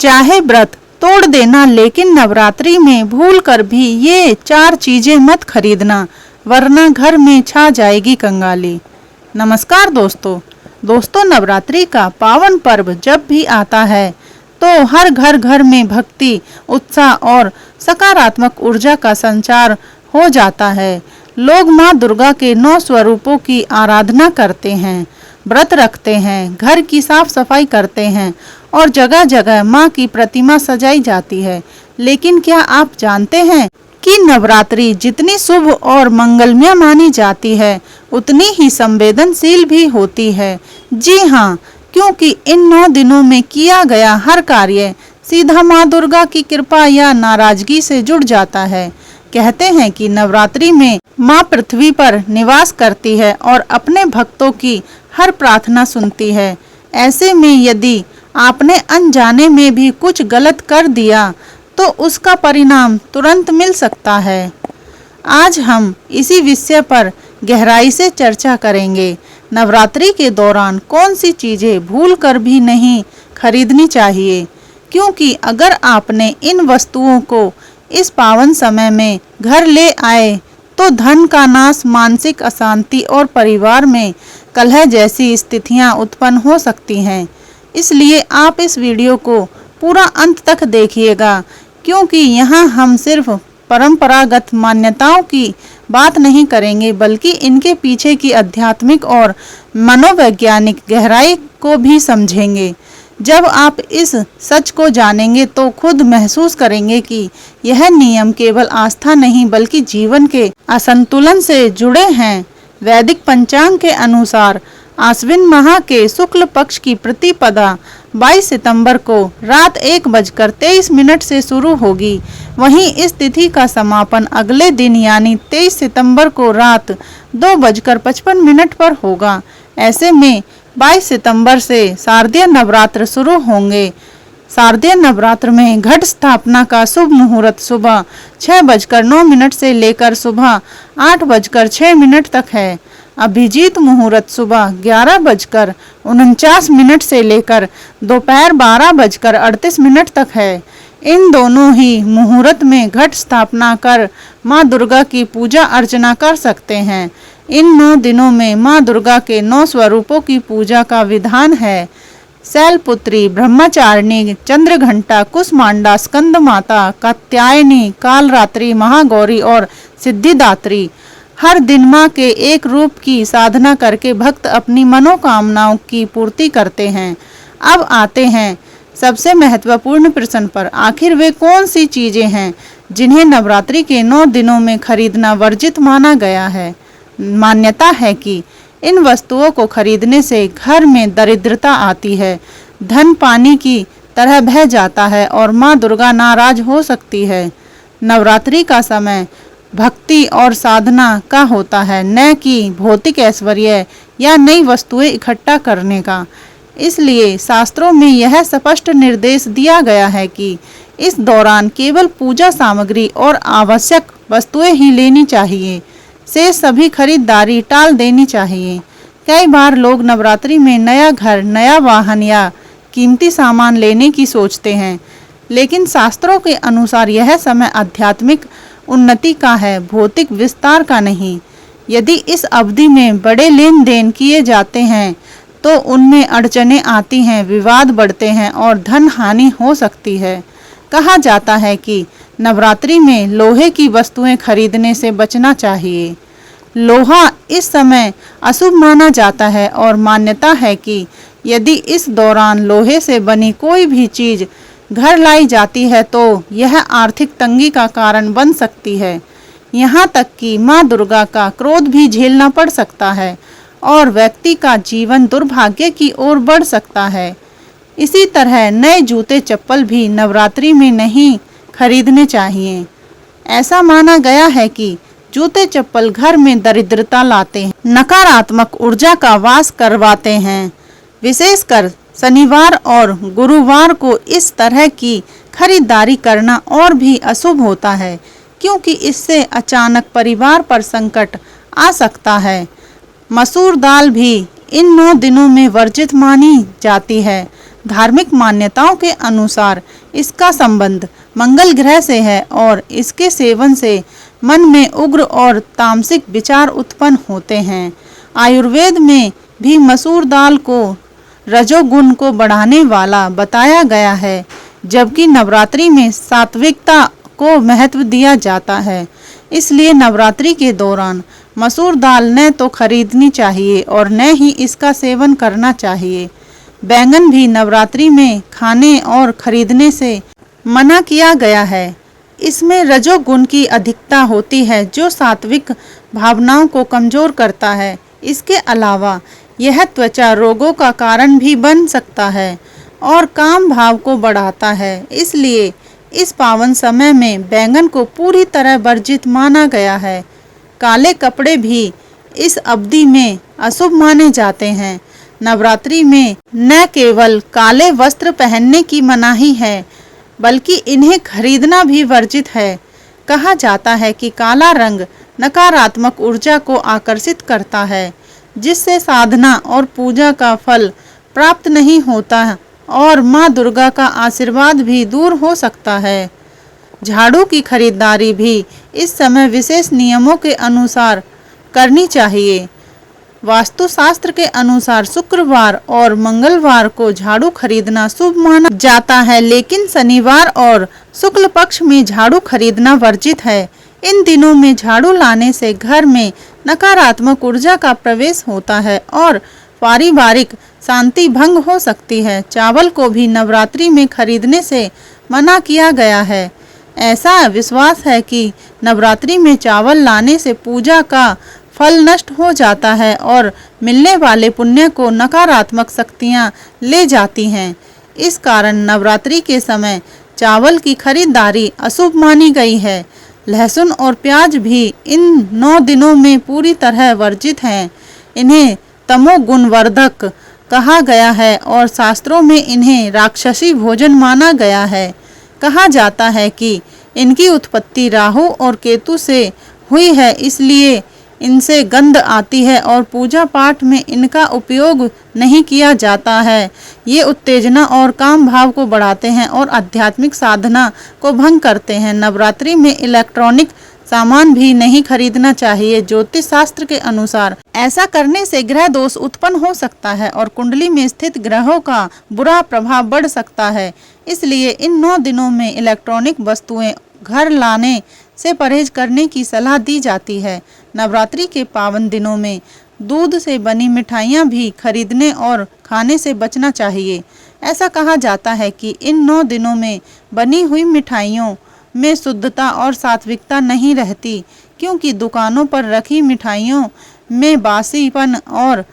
चाहे व्रत तोड़ देना, लेकिन नवरात्रि में भूल कर भी ये 4 चीजें मत खरीदना, वरना घर में छा जाएगी कंगाली। नमस्कार दोस्तों, नवरात्रि का पावन पर्व जब भी आता है तो हर घर में भक्ति, उत्साह और सकारात्मक ऊर्जा का संचार हो जाता है। लोग माँ दुर्गा के 9 स्वरूपों की आराधना करते हैं, व्रत रखते हैं, घर की साफ सफाई करते हैं और जगह जगह माँ की प्रतिमा सजाई जाती है। लेकिन क्या आप जानते हैं कि नवरात्रि जितनी शुभ और मंगलमय मानी जाती है, उतनी ही संवेदनशील भी होती है। जी हाँ, क्योंकि इन 9 दिनों में किया गया हर कार्य सीधा माँ दुर्गा की कृपा या नाराजगी से जुड़ जाता है। कहते हैं कि नवरात्रि में माँ पृथ्वी पर निवास करती है और अपने भक्तों की हर प्रार्थना सुनती है। ऐसे में यदि आपने अनजाने में भी कुछ गलत कर दिया तो उसका परिणाम तुरंत मिल सकता है। आज हम इसी विषय पर गहराई से चर्चा करेंगे। नवरात्रि के दौरान कौन सी चीजें भूल कर भी नहीं खरीदनी चाहिए, क्योंकि अगर आपने इन वस्तुओं को इस पावन समय में घर ले आए तो धन का नाश, मानसिक अशांति और परिवार में कलह जैसी स्थितियां उत्पन्न हो सकती हैं। इसलिए आप इस वीडियो को पूरा अंत तक देखिएगा, क्योंकि यहाँ हम सिर्फ परंपरागत मान्यताओं की बात नहीं करेंगे, बल्कि इनके पीछे की आध्यात्मिक और मनोवैज्ञानिक गहराई को भी समझेंगे। जब आप इस सच को जानेंगे तो खुद महसूस करेंगे कि यह नियम केवल आस्था नहीं, बल्कि जीवन के असंतुलन से जुड़े हैं। वैदिक पंचांग के अनुसार आश्विन माह के शुक्ल पक्ष की प्रतिपदा 22 सितंबर को रात 1:23 से शुरू होगी। वहीं इस तिथि का समापन अगले दिन यानी 23 सितंबर को रात 2:55 पर होगा। ऐसे में 22 सितंबर से शारदीय नवरात्र शुरू होंगे। शारदीय नवरात्र में घट स्थापना का शुभ मुहूर्त सुबह 6:09 से लेकर सुबह 8:06 तक है। अभिजीत मुहूर्त सुबह 11:49 से लेकर दोपहर 12:38 तक है। इन दोनों ही मुहूर्त में घट स्थापना कर माँ दुर्गा की पूजा अर्चना कर सकते हैं। इन 9 दिनों में माँ दुर्गा के 9 स्वरूपों की पूजा का विधान है। शैलपुत्री, ब्रह्मचारिणी, चंद्रघंटा, कुसमांडा, स्कंद माता, कात्यायनी, कालरात्रि, महागौरी और सिद्धिदात्री। हर दिन माँ के एक रूप की साधना करके भक्त अपनी मनोकामनाओं की पूर्ति करते हैं। अब आते हैं सबसे महत्वपूर्ण प्रश्न पर। आखिर वे कौन सी चीजें हैं जिन्हें नवरात्रि के 9 दिनों में खरीदना वर्जित माना गया है? मान्यता है कि इन वस्तुओं को खरीदने से घर में दरिद्रता आती है, धन पानी की तरह बह जाता है और माँ दुर्गा नाराज हो सकती है। नवरात्रि का समय भक्ति और साधना का होता है, न कि भौतिक ऐश्वर्य या नई वस्तुएं इकट्ठा करने का। इसलिए शास्त्रों में यह स्पष्ट निर्देश दिया गया है कि इस दौरान केवल पूजा सामग्री और आवश्यक वस्तुएं ही लेनी चाहिए, से सभी खरीदारी टाल देनी चाहिए। कई बार लोग नवरात्रि में नया घर, नया वाहन या कीमती सामान लेने की सोचते हैं, लेकिन शास्त्रों के अनुसार यह समय आध्यात्मिक उन्नति का है, भौतिक विस्तार का नहीं। यदि इस अवधि में बड़े लेन देन किए जाते हैं तो उनमें अड़चनें आती हैं, विवाद बढ़ते हैं और धन हानि हो सकती है। कहा जाता है कि नवरात्रि में लोहे की वस्तुएं खरीदने से बचना चाहिए। लोहा इस समय अशुभ माना जाता है और मान्यता है कि यदि इस दौरान लोहे से बनी कोई भी चीज घर लाई जाती है तो यह आर्थिक तंगी का कारण बन सकती है। यहाँ तक कि माँ दुर्गा का क्रोध भी झेलना पड़ सकता है और व्यक्ति का जीवन दुर्भाग्य की ओर बढ़ सकता है। इसी तरह नए जूते चप्पल भी नवरात्रि में नहीं खरीदने चाहिए। ऐसा माना गया है कि जूते चप्पल घर में दरिद्रता लाते हैं, नकारात्मक ऊर्जा का वास करवाते हैं। विशेषकर शनिवार और गुरुवार को इस तरह की खरीदारी करना और भी अशुभ होता है, क्योंकि इससे अचानक परिवार पर संकट आ सकता है। मसूर दाल भी इन 9 दिनों में वर्जित मानी जाती है। धार्मिक मान्यताओं के अनुसार इसका संबंध मंगल ग्रह से है और इसके सेवन से मन में उग्र और तामसिक विचार उत्पन्न होते हैं। आयुर्वेद में भी मसूर दाल को रजोगुण को बढ़ाने वाला बताया गया है, जबकि नवरात्रि में सात्विकता को महत्व दिया जाता है। इसलिए नवरात्रि के दौरान मसूर दाल न तो खरीदनी चाहिए और न ही इसका सेवन करना चाहिए। बैंगन भी नवरात्रि में खाने और खरीदने से मना किया गया है। इसमें रजोगुण की अधिकता होती है जो सात्विक भावनाओं को कमजोर करता है। इसके अलावा यह त्वचा रोगों का कारण भी बन सकता है और काम भाव को बढ़ाता है। इसलिए इस पावन समय में बैंगन को पूरी तरह वर्जित माना गया है। काले कपड़े भी इस अवधि में अशुभ माने जाते हैं। नवरात्रि में न केवल काले वस्त्र पहनने की मनाही है, बल्कि इन्हें खरीदना भी वर्जित है। कहा जाता है कि काला रंग नकारात्मक ऊर्जा को आकर्षित करता है, जिससे साधना और पूजा का फल प्राप्त नहीं होता और माँ दुर्गा का आशीर्वाद भी दूर हो सकता है। झाड़ू की खरीदारी भी इस समय विशेष नियमों के अनुसार करनी चाहिए। वास्तुशास्त्र के अनुसार शुक्रवार और मंगलवार को झाड़ू खरीदना शुभ माना जाता है, लेकिन शनिवार और शुक्ल पक्ष में झाड़ू खरीदना वर्जित है। इन दिनों में झाड़ू लाने से घर में नकारात्मक ऊर्जा का प्रवेश होता है और पारिवारिक शांति भंग हो सकती है। चावल को भी नवरात्रि में खरीदने से मना किया गया है। ऐसा विश्वास है कि नवरात्रि में चावल लाने से पूजा का फल नष्ट हो जाता है और मिलने वाले पुण्य को नकारात्मक शक्तियां ले जाती हैं। इस कारण नवरात्रि के समय चावल की खरीदारी अशुभ मानी गई है। लहसुन और प्याज भी इन 9 दिनों में पूरी तरह वर्जित हैं। इन्हें तमोगुणवर्धक कहा गया है और शास्त्रों में इन्हें राक्षसी भोजन माना गया है। कहा जाता है कि इनकी उत्पत्ति राहु और केतु से हुई है, इसलिए इनसे गंध आती है और पूजा पाठ में इनका उपयोग नहीं किया जाता है। ये उत्तेजना और काम भाव को बढ़ाते हैं और आध्यात्मिक साधना को भंग करते हैं। नवरात्रि में इलेक्ट्रॉनिक सामान भी नहीं खरीदना चाहिए। ज्योतिष शास्त्र के अनुसार ऐसा करने से ग्रह दोष उत्पन्न हो सकता है और कुंडली में स्थित ग्रहों का बुरा प्रभाव बढ़ सकता है। इसलिए इन 9 दिनों में इलेक्ट्रॉनिक वस्तुएं घर लाने से परहेज करने की सलाह दी जाती है। नवरात्रि के पावन दिनों में दूध से बनी मिठाइयाँ भी खरीदने और खाने से बचना चाहिए। ऐसा कहा जाता है कि इन 9 दिनों में बनी हुई मिठाइयों में शुद्धता और सात्विकता नहीं रहती, क्योंकि दुकानों पर रखी मिठाइयों में बासीपन और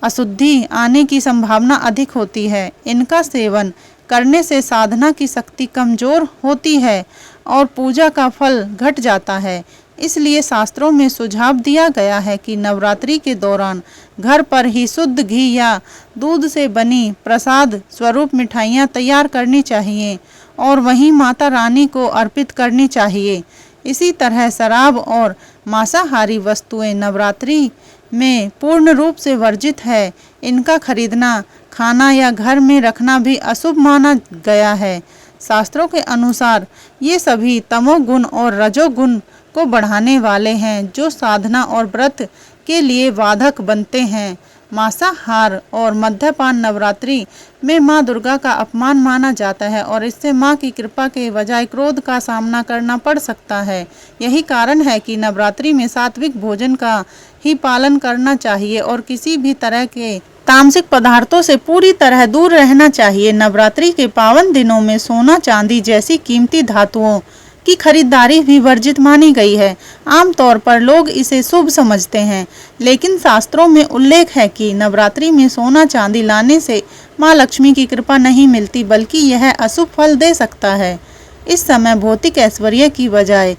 अशुद्धि आने की संभावना अधिक होती है। इनका सेवन करने से साधना की शक्ति कमजोर होती है और पूजा का फल घट जाता है। इसलिए शास्त्रों में सुझाव दिया गया है कि नवरात्रि के दौरान घर पर ही शुद्ध घी या दूध से बनी प्रसाद स्वरूप मिठाइयाँ तैयार करनी चाहिए और वहीं माता रानी को अर्पित करनी चाहिए। इसी तरह शराब और मांसाहारी वस्तुएं नवरात्रि में पूर्ण रूप से वर्जित है। इनका खरीदना, खाना या घर में रखना भी अशुभ माना गया है। शास्त्रों के अनुसार ये सभी तमोगुण और रजोगुण को बढ़ाने वाले हैं, जो साधना और व्रत के लिए बाधक बनते हैं। मांसाहार और मद्यपान नवरात्रि में मां दुर्गा का अपमान माना जाता है और इससे मां की कृपा के बजाय क्रोध का सामना करना पड़ सकता है। यही कारण है कि नवरात्रि में सात्विक भोजन का ही पालन करना चाहिए और किसी भी तरह के तामसिक पदार्थों से पूरी तरह दूर रहना चाहिए। नवरात्रि के पावन दिनों में सोना, चांदी जैसी कीमती धातुओं की खरीदारी भी वर्जित मानी गई है। आमतौर पर लोग इसे शुभ समझते हैं, लेकिन शास्त्रों में उल्लेख है कि नवरात्रि में सोना चांदी लाने से मां लक्ष्मी की कृपा नहीं मिलती, बल्कि यह अशुभ फल दे सकता है। इस समय भौतिक ऐश्वर्य की बजाय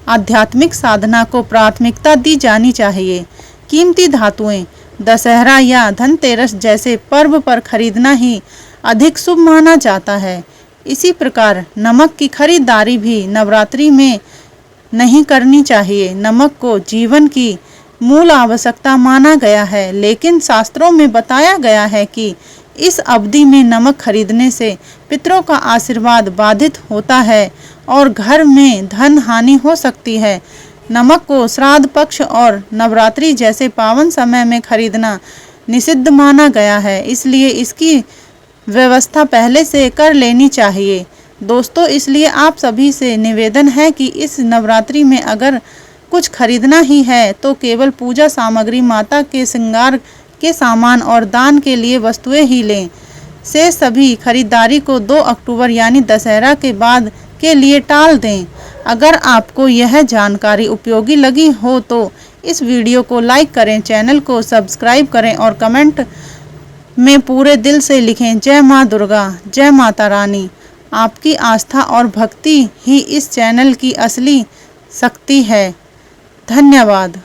आध्यात्मिक साधना को प्राथमिकता दी जानी चाहिए। कीमती धातुएं दशहरा या धनतेरस जैसे पर्व पर खरीदना ही अधिक शुभ माना जाता है। इसी प्रकार नमक की खरीदारी भी नवरात्रि में नहीं करनी चाहिए। नमक को जीवन की मूल आवश्यकता माना गया है, लेकिन शास्त्रों में बताया गया है कि इस अवधि में नमक खरीदने से पितरों का आशीर्वाद बाधित होता है और घर में धन हानि हो सकती है। नमक को श्राद्ध पक्ष और नवरात्रि जैसे पावन समय में खरीदना निषिद्ध माना गया है, इसलिए इसकी व्यवस्था पहले से कर लेनी चाहिए। दोस्तों, इसलिए आप सभी से निवेदन है कि इस नवरात्रि में अगर कुछ खरीदना ही है तो केवल पूजा सामग्री, माता के श्रृंगार के सामान और दान के लिए वस्तुएं ही लें। से सभी खरीदारी को 2 अक्टूबर यानी दशहरा के बाद के लिए टाल दें। अगर आपको यह जानकारी उपयोगी लगी हो तो इस वीडियो को लाइक करें, चैनल को सब्सक्राइब करें और कमेंट में पूरे दिल से लिखें जय माँ दुर्गा, जय माता रानी। आपकी आस्था और भक्ति ही इस चैनल की असली शक्ति है। धन्यवाद।